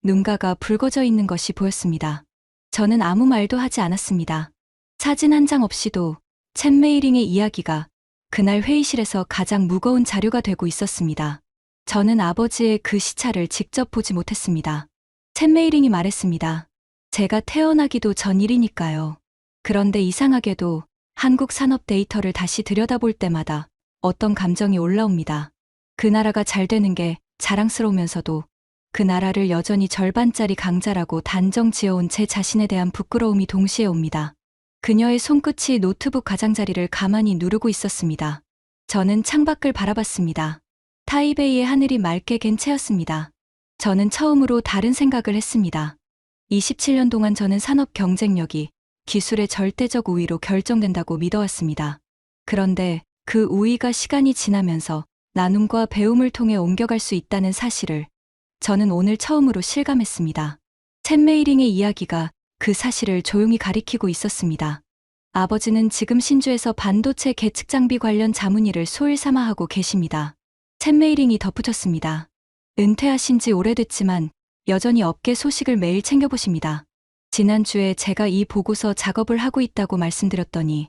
눈가가 붉어져 있는 것이 보였습니다. 저는 아무 말도 하지 않았습니다. 사진 한 장 없이도 챗 메이링의 이야기가 그날 회의실에서 가장 무거운 자료가 되고 있었습니다. 저는 아버지의 그 시찰을 직접 보지 못했습니다. 챗 메이링이 말했습니다. 제가 태어나기도 전 일이니까요. 그런데 이상하게도 한국 산업 데이터를 다시 들여다볼 때마다 어떤 감정이 올라옵니다. 그 나라가 잘 되는 게 자랑스러우면서도 그 나라를 여전히 절반짜리 강자라고 단정 지어온 제 자신에 대한 부끄러움이 동시에 옵니다. 그녀의 손끝이 노트북 가장자리를 가만히 누르고 있었습니다. 저는 창밖을 바라봤습니다. 타이베이의 하늘이 맑게 갠 채였습니다. 저는 처음으로 다른 생각을 했습니다. 27년 동안 저는 산업 경쟁력이 기술의 절대적 우위로 결정된다고 믿어왔습니다. 그런데 그 우위가 시간이 지나면서 나눔과 배움을 통해 옮겨갈 수 있다는 사실을 저는 오늘 처음으로 실감했습니다. 챗 메이링의 이야기가 그 사실을 조용히 가리키고 있었습니다. 아버지는 지금 신주에서 반도체 계측 장비 관련 자문일을 소일 삼아 하고 계십니다. 챗 메이링이 덧붙였습니다. 은퇴하신 지 오래됐지만 여전히 업계 소식을 매일 챙겨보십니다. 지난주에 제가 이 보고서 작업을 하고 있다고 말씀드렸더니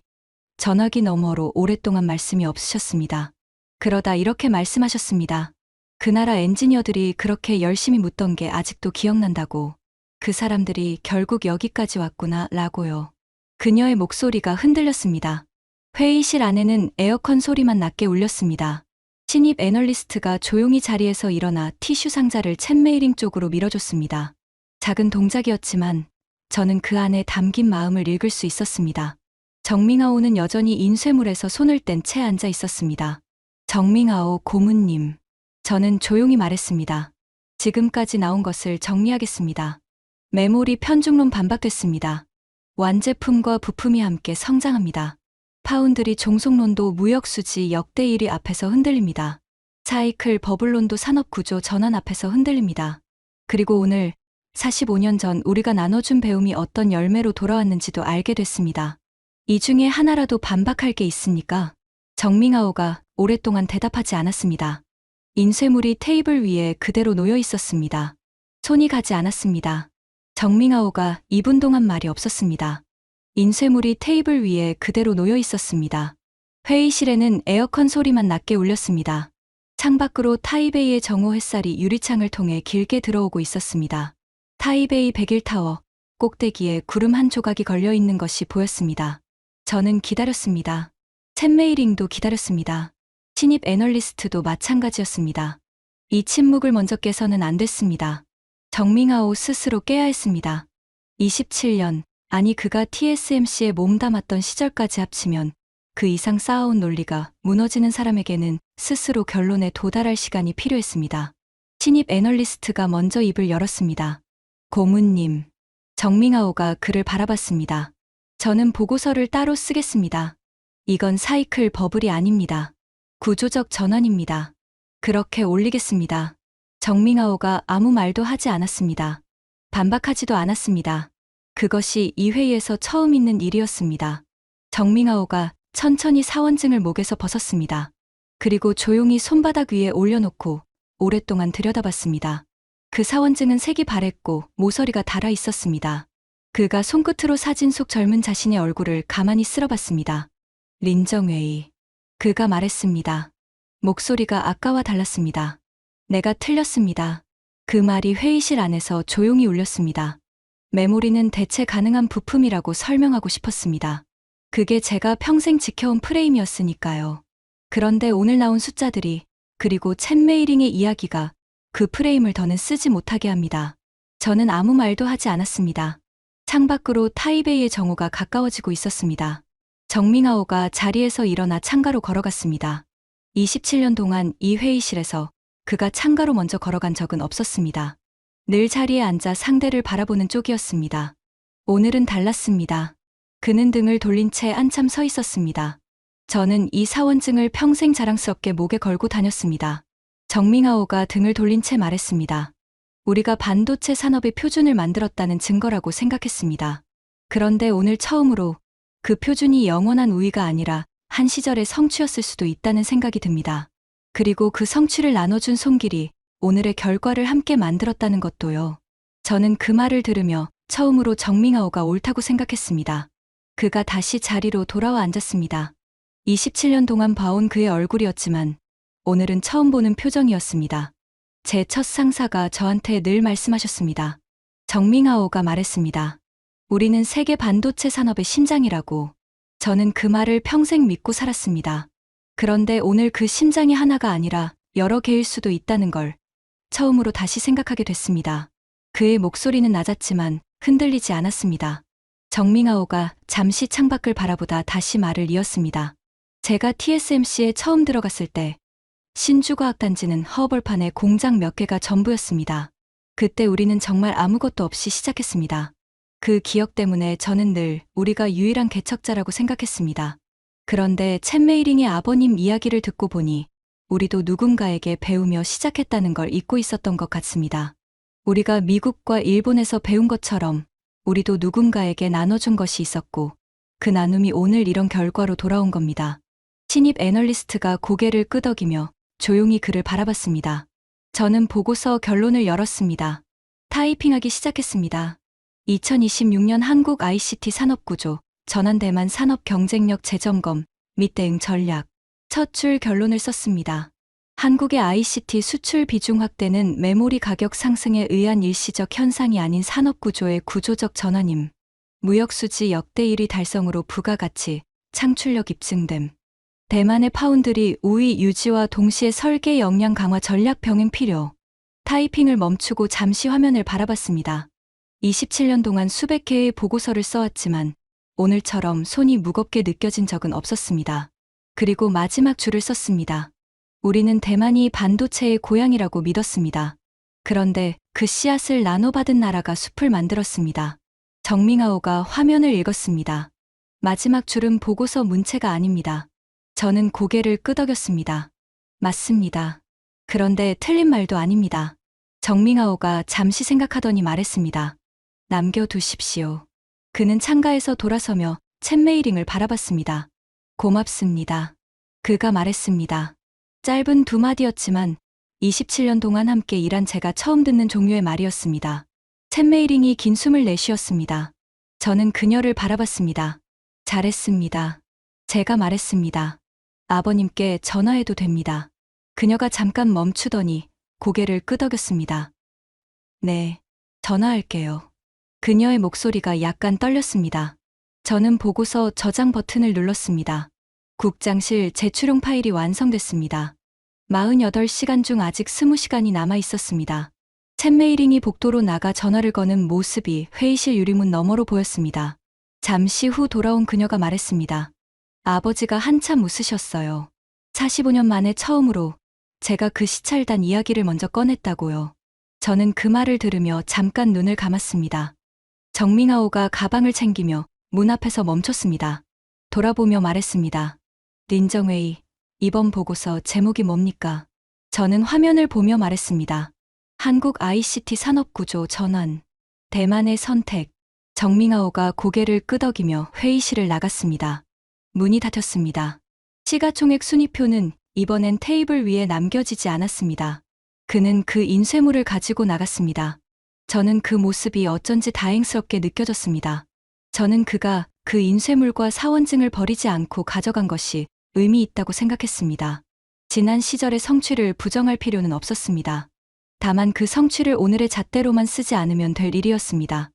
전화기 너머로 오랫동안 말씀이 없으셨습니다. 그러다 이렇게 말씀하셨습니다. 그 나라 엔지니어들이 그렇게 열심히 묻던 게 아직도 기억난다고. 그 사람들이 결국 여기까지 왔구나 라고요. 그녀의 목소리가 흔들렸습니다. 회의실 안에는 에어컨 소리만 낮게 울렸습니다. 신입 애널리스트가 조용히 자리에서 일어나 티슈 상자를 챗 메이링 쪽으로 밀어줬습니다. 작은 동작이었지만 저는 그 안에 담긴 마음을 읽을 수 있었습니다. 정밍아오는 여전히 인쇄물에서 손을 뗀 채 앉아 있었습니다. 정밍아오 고문님. 저는 조용히 말했습니다. 지금까지 나온 것을 정리하겠습니다. 메모리 편중론 반박됐습니다. 완제품과 부품이 함께 성장합니다. 파운드리 종속론도 무역수지 역대 1위 앞에서 흔들립니다. 사이클 버블론도 산업구조 전환 앞에서 흔들립니다. 그리고 오늘 45년 전 우리가 나눠준 배움이 어떤 열매로 돌아왔는지도 알게 됐습니다. 이 중에 하나라도 반박할 게 있습니까? 정밍아오가 오랫동안 대답하지 않았습니다. 인쇄물이 테이블 위에 그대로 놓여 있었습니다. 손이 가지 않았습니다. 정밍아오가 2분 동안 말이 없었습니다. 인쇄물이 테이블 위에 그대로 놓여 있었습니다. 회의실에는 에어컨 소리만 낮게 울렸습니다. 창밖으로 타이베이의 정오 햇살이 유리창을 통해 길게 들어오고 있었습니다. 타이베이 101타워 꼭대기에 구름 한 조각이 걸려 있는 것이 보였습니다. 저는 기다렸습니다. 챗메이링도 기다렸습니다. 신입 애널리스트도 마찬가지였습니다. 이 침묵을 먼저 깨서는 안 됐습니다. 정밍아오 스스로 깨야 했습니다. 27년, 아니 그가 TSMC에 몸담았던 시절까지 합치면 그 이상 쌓아온 논리가 무너지는 사람에게는 스스로 결론에 도달할 시간이 필요했습니다. 신입 애널리스트가 먼저 입을 열었습니다. 고문님. 정밍아오가 그를 바라봤습니다. 저는 보고서를 따로 쓰겠습니다. 이건 사이클 버블이 아닙니다. 구조적 전환입니다. 그렇게 올리겠습니다. 정밍아오가 아무 말도 하지 않았습니다. 반박하지도 않았습니다. 그것이 이 회의에서 처음 있는 일이었습니다. 정밍아오가 천천히 사원증을 목에서 벗었습니다. 그리고 조용히 손바닥 위에 올려놓고 오랫동안 들여다봤습니다. 그 사원증은 색이 바랬고 모서리가 달아 있었습니다. 그가 손끝으로 사진 속 젊은 자신의 얼굴을 가만히 쓸어봤습니다. 린정웨이. 그가 말했습니다. 목소리가 아까와 달랐습니다. 내가 틀렸습니다. 그 말이 회의실 안에서 조용히 울렸습니다. 메모리는 대체 가능한 부품이라고 설명하고 싶었습니다. 그게 제가 평생 지켜온 프레임이었으니까요. 그런데 오늘 나온 숫자들이, 그리고 챗메이링의 이야기가 그 프레임을 더는 쓰지 못하게 합니다. 저는 아무 말도 하지 않았습니다. 창밖으로 타이베이의 정오가 가까워지고 있었습니다. 정밍아오가 자리에서 일어나 창가로 걸어갔습니다. 27년 동안 이 회의실에서 그가 창가로 먼저 걸어간 적은 없었습니다. 늘 자리에 앉아 상대를 바라보는 쪽이었습니다. 오늘은 달랐습니다. 그는 등을 돌린 채 한참 서 있었습니다. 저는 이 사원증을 평생 자랑스럽게 목에 걸고 다녔습니다. 정밍아오가 등을 돌린 채 말했습니다. 우리가 반도체 산업의 표준을 만들었다는 증거라고 생각했습니다. 그런데 오늘 처음으로 그 표준이 영원한 우위가 아니라 한 시절의 성취였을 수도 있다는 생각이 듭니다. 그리고 그 성취를 나눠준 손길이 오늘의 결과를 함께 만들었다는 것도요. 저는 그 말을 들으며 처음으로 정밍아오가 옳다고 생각했습니다. 그가 다시 자리로 돌아와 앉았습니다. 27년 동안 봐온 그의 얼굴이었지만 오늘은 처음 보는 표정이었습니다. 제 첫 상사가 저한테 늘 말씀하셨습니다. 정밍아오가 말했습니다. 우리는 세계 반도체 산업의 심장이라고. 저는 그 말을 평생 믿고 살았습니다. 그런데 오늘 그 심장이 하나가 아니라 여러 개일 수도 있다는 걸 처음으로 다시 생각하게 됐습니다. 그의 목소리는 낮았지만 흔들리지 않았습니다. 정밍아오가 잠시 창밖을 바라보다 다시 말을 이었습니다. 제가 TSMC에 처음 들어갔을 때 신주과학단지는 허벌판에 공장 몇 개가 전부였습니다. 그때 우리는 정말 아무것도 없이 시작했습니다. 그 기억 때문에 저는 늘 우리가 유일한 개척자라고 생각했습니다. 그런데 챗메이링의 아버님 이야기를 듣고 보니 우리도 누군가에게 배우며 시작했다는 걸 잊고 있었던 것 같습니다. 우리가 미국과 일본에서 배운 것처럼 우리도 누군가에게 나눠준 것이 있었고 그 나눔이 오늘 이런 결과로 돌아온 겁니다. 신입 애널리스트가 고개를 끄덕이며 조용히 그를 바라봤습니다. 저는 보고서 결론을 열었습니다. 타이핑하기 시작했습니다. 2026년 한국 ICT 산업구조, 전환대만 산업 경쟁력 재점검 및 대응 전략. 첫 줄 결론을 썼습니다. 한국의 ICT 수출 비중 확대는 메모리 가격 상승에 의한 일시적 현상이 아닌 산업구조의 구조적 전환임. 무역수지 역대 1위 달성으로 부가가치, 창출력 입증됨. 대만의 파운드리 우위 유지와 동시에 설계 역량 강화 전략 병행 필요. 타이핑을 멈추고 잠시 화면을 바라봤습니다. 27년 동안 수백 개의 보고서를 써왔지만 오늘처럼 손이 무겁게 느껴진 적은 없었습니다. 그리고 마지막 줄을 썼습니다. 우리는 대만이 반도체의 고향이라고 믿었습니다. 그런데 그 씨앗을 나눠받은 나라가 숲을 만들었습니다. 정밍아오가 화면을 읽었습니다. 마지막 줄은 보고서 문체가 아닙니다. 저는 고개를 끄덕였습니다. 맞습니다. 그런데 틀린 말도 아닙니다. 정밍아오가 잠시 생각하더니 말했습니다. 남겨두십시오. 그는 창가에서 돌아서며 챗메이링을 바라봤습니다. 고맙습니다. 그가 말했습니다. 짧은 두 마디였지만 27년 동안 함께 일한 제가 처음 듣는 종류의 말이었습니다. 챗메이링이 긴 숨을 내쉬었습니다. 저는 그녀를 바라봤습니다. 잘했습니다. 제가 말했습니다. 아버님께 전화해도 됩니다. 그녀가 잠깐 멈추더니 고개를 끄덕였습니다. 네, 전화할게요. 그녀의 목소리가 약간 떨렸습니다. 저는 보고서 저장 버튼을 눌렀습니다. 국장실 제출용 파일이 완성됐습니다. 48시간 중 아직 20시간이 남아 있었습니다. 챗메이링이 복도로 나가 전화를 거는 모습이 회의실 유리문 너머로 보였습니다. 잠시 후 돌아온 그녀가 말했습니다. 아버지가 한참 웃으셨어요. 45년 만에 처음으로 제가 그 시찰단 이야기를 먼저 꺼냈다고요. 저는 그 말을 들으며 잠깐 눈을 감았습니다. 정밍아오가 가방을 챙기며 문 앞에서 멈췄습니다. 돌아보며 말했습니다. 린정웨이, 이번 보고서 제목이 뭡니까? 저는 화면을 보며 말했습니다. 한국 ICT 산업구조 전환, 대만의 선택. 정밍아오가 고개를 끄덕이며 회의실을 나갔습니다. 문이 닫혔습니다. 시가총액 순위표는 이번엔 테이블 위에 남겨지지 않았습니다. 그는 그 인쇄물을 가지고 나갔습니다. 저는 그 모습이 어쩐지 다행스럽게 느껴졌습니다. 저는 그가 그 인쇄물과 사원증을 버리지 않고 가져간 것이 의미 있다고 생각했습니다. 지난 시절의 성취를 부정할 필요는 없었습니다. 다만 그 성취를 오늘의 잣대로만 쓰지 않으면 될 일이었습니다.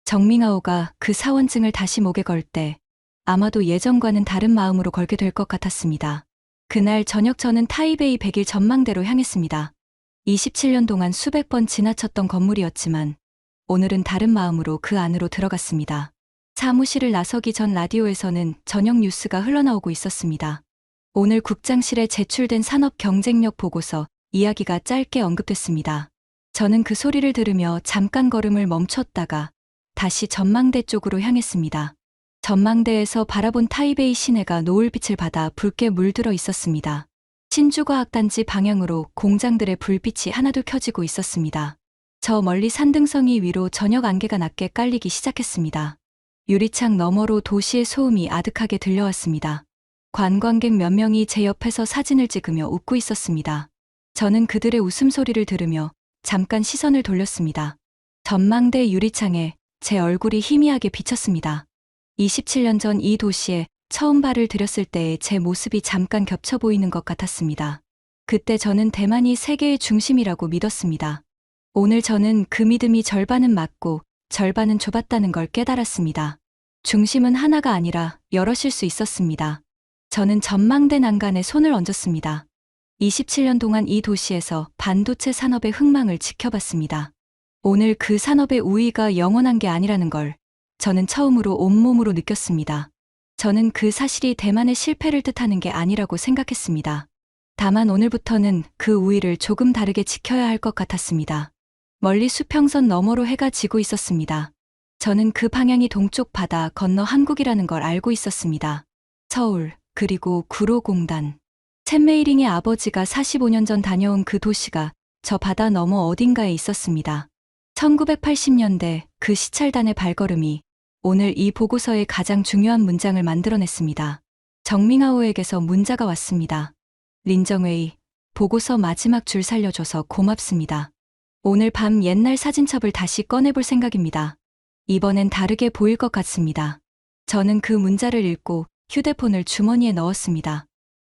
정밍아오가 그 사원증을 다시 목에 걸 때 아마도 예전과는 다른 마음으로 걸게 될 것 같았습니다. 그날 저녁 저는 타이베이 100일 전망대로 향했습니다. 27년 동안 수백 번 지나쳤던 건물이었지만 오늘은 다른 마음으로 그 안으로 들어갔습니다. 사무실을 나서기 전 라디오에서는 저녁 뉴스가 흘러나오고 있었습니다. 오늘 국장실에 제출된 산업 경쟁력 보고서 이야기가 짧게 언급됐습니다. 저는 그 소리를 들으며 잠깐 걸음을 멈췄다가 다시 전망대 쪽으로 향했습니다. 전망대에서 바라본 타이베이 시내가 노을빛을 받아 붉게 물들어 있었습니다. 신주과학단지 방향으로 공장들의 불빛이 하나둘 켜지고 있었습니다. 저 멀리 산등성이 위로 저녁 안개가 낮게 깔리기 시작했습니다. 유리창 너머로 도시의 소음이 아득하게 들려왔습니다. 관광객 몇 명이 제 옆에서 사진을 찍으며 웃고 있었습니다. 저는 그들의 웃음소리를 들으며 잠깐 시선을 돌렸습니다. 전망대 유리창에 제 얼굴이 희미하게 비쳤습니다. 27년 전 이 도시에 처음 발을 들였을 때의 제 모습이 잠깐 겹쳐 보이는 것 같았습니다. 그때 저는 대만이 세계의 중심이라고 믿었습니다. 오늘 저는 그 믿음이 절반은 맞고 절반은 좁았다는 걸 깨달았습니다. 중심은 하나가 아니라 여럿일 수 있었습니다. 저는 전망대 난간에 손을 얹었습니다. 27년 동안 이 도시에서 반도체 산업의 흥망을 지켜봤습니다. 오늘 그 산업의 우위가 영원한 게 아니라는 걸 저는 처음으로 온몸으로 느꼈습니다. 저는 그 사실이 대만의 실패를 뜻하는 게 아니라고 생각했습니다. 다만 오늘부터는 그 우위를 조금 다르게 지켜야 할 것 같았습니다. 멀리 수평선 너머로 해가 지고 있었습니다. 저는 그 방향이 동쪽 바다 건너 한국이라는 걸 알고 있었습니다. 서울, 그리고 구로공단. 챗메이링의 아버지가 45년 전 다녀온 그 도시가 저 바다 너머 어딘가에 있었습니다. 1980년대 그 시찰단의 발걸음이 오늘 이 보고서의 가장 중요한 문장을 만들어냈습니다. 정밍아오에게서 문자가 왔습니다. 린정웨이, 보고서 마지막 줄 살려줘서 고맙습니다. 오늘 밤 옛날 사진첩을 다시 꺼내볼 생각입니다. 이번엔 다르게 보일 것 같습니다. 저는 그 문자를 읽고 휴대폰을 주머니에 넣었습니다.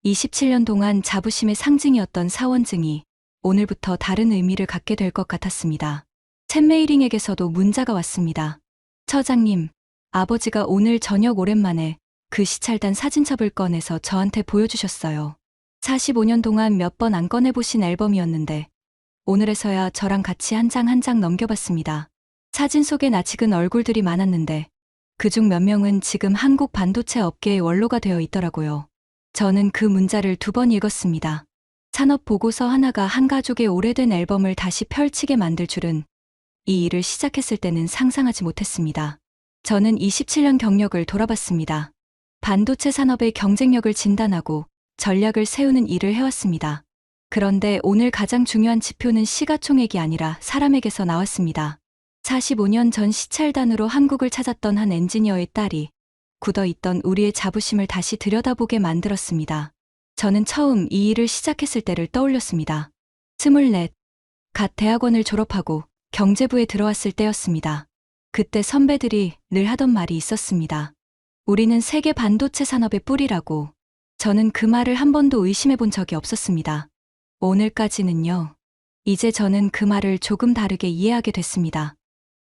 27년 동안 자부심의 상징이었던 사원증이 오늘부터 다른 의미를 갖게 될 것 같았습니다. 챗메이링에게서도 문자가 왔습니다. 처장님, 아버지가 오늘 저녁 오랜만에 그 시찰단 사진첩을 꺼내서 저한테 보여주셨어요. 45년 동안 몇 번 안 꺼내보신 앨범이었는데 오늘에서야 저랑 같이 한 장 한 장 넘겨봤습니다. 사진 속에 낯익은 얼굴들이 많았는데 그중 몇 명은 지금 한국 반도체 업계의 원로가 되어 있더라고요. 저는 그 문자를 2번 읽었습니다. 산업 보고서 하나가 한 가족의 오래된 앨범을 다시 펼치게 만들 줄은 이 일을 시작했을 때는 상상하지 못했습니다. 저는 27년 경력을 돌아봤습니다. 반도체 산업의 경쟁력을 진단하고 전략을 세우는 일을 해왔습니다. 그런데 오늘 가장 중요한 지표는 시가총액이 아니라 사람에게서 나왔습니다. 45년 전 시찰단으로 한국을 찾았던 한 엔지니어의 딸이 굳어있던 우리의 자부심을 다시 들여다보게 만들었습니다. 저는 처음 이 일을 시작했을 때를 떠올렸습니다. 24, 갓 대학원을 졸업하고 경제부에 들어왔을 때였습니다. 그때 선배들이 늘 하던 말이 있었습니다. 우리는 세계 반도체 산업의 뿌리라고. 저는 그 말을 한 번도 의심해 본 적이 없었습니다. 오늘까지는요. 이제 저는 그 말을 조금 다르게 이해하게 됐습니다.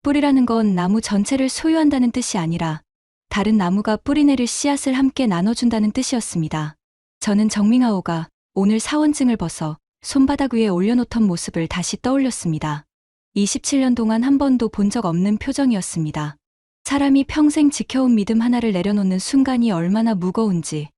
뿌리라는 건 나무 전체를 소유한다는 뜻이 아니라 다른 나무가 뿌리내릴 씨앗을 함께 나눠준다는 뜻이었습니다. 저는 정밍하오가 오늘 사원증을 벗어 손바닥 위에 올려놓던 모습을 다시 떠올렸습니다. 27년 동안 한 번도 본 적 없는 표정이었습니다. 사람이 평생 지켜온 믿음 하나를 내려놓는 순간이 얼마나 무거운지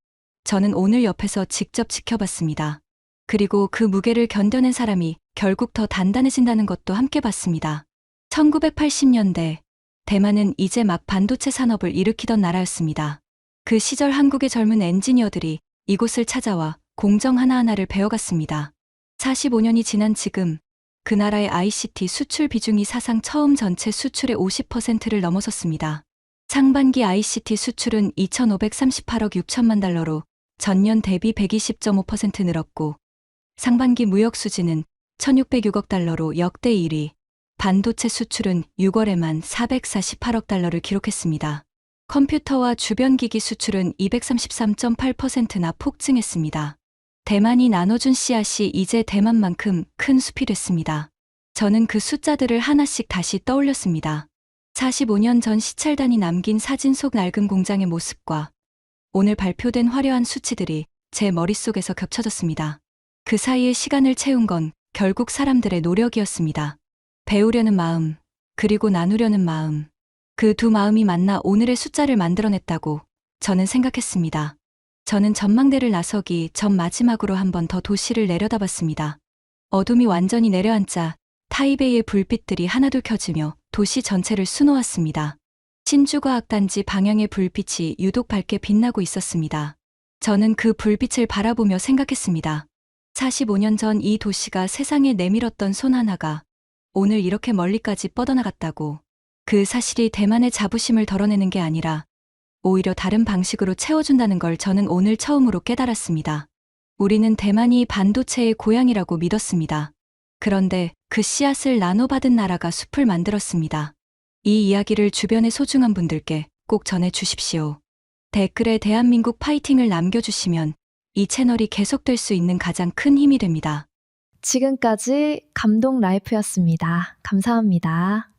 저는 오늘 옆에서 직접 지켜봤습니다. 그리고 그 무게를 견뎌낸 사람이 결국 더 단단해진다는 것도 함께 봤습니다. 1980년대 대만은 이제 막 반도체 산업을 일으키던 나라였습니다. 그 시절 한국의 젊은 엔지니어들이 이곳을 찾아와 공정 하나하나를 배워갔습니다. 45년이 지난 지금 그 나라의 ICT 수출 비중이 사상 처음 전체 수출의 50%를 넘어섰습니다. 상반기 ICT 수출은 2,538억 6천만 달러로 전년 대비 120.5% 늘었고 상반기 무역 수지는 1,606억 달러로 역대 1위, 반도체 수출은 6월에만 448억 달러를 기록했습니다. 컴퓨터와 주변 기기 수출은 233.8%나 폭증했습니다. 대만이 나눠준 씨앗이 이제 대만만큼 큰 숲이 됐습니다. 저는 그 숫자들을 하나씩 다시 떠올렸습니다. 45년 전 시찰단이 남긴 사진 속 낡은 공장의 모습과 오늘 발표된 화려한 수치들이 제 머릿속에서 겹쳐졌습니다. 그 사이에 시간을 채운 건 결국 사람들의 노력이었습니다. 배우려는 마음, 그리고 나누려는 마음. 그 두 마음이 만나 오늘의 숫자를 만들어냈다고 저는 생각했습니다. 저는 전망대를 나서기 전 마지막으로 한 번 더 도시를 내려다봤습니다. 어둠이 완전히 내려앉자 타이베이의 불빛들이 하나둘 켜지며 도시 전체를 수놓았습니다. 신주과학단지 방향의 불빛이 유독 밝게 빛나고 있었습니다. 저는 그 불빛을 바라보며 생각했습니다. 45년 전 이 도시가 세상에 내밀었던 손 하나가 오늘 이렇게 멀리까지 뻗어나갔다고. 그 사실이 대만의 자부심을 덜어내는 게 아니라 오히려 다른 방식으로 채워준다는 걸 저는 오늘 처음으로 깨달았습니다. 우리는 대만이 반도체의 고향이라고 믿었습니다. 그런데 그 씨앗을 나눠받은 나라가 숲을 만들었습니다. 이 이야기를 주변의 소중한 분들께 꼭 전해주십시오. 댓글에 대한민국 파이팅을 남겨주시면 이 채널이 계속될 수 있는 가장 큰 힘이 됩니다. 지금까지 감동 라이프였습니다. 감사합니다.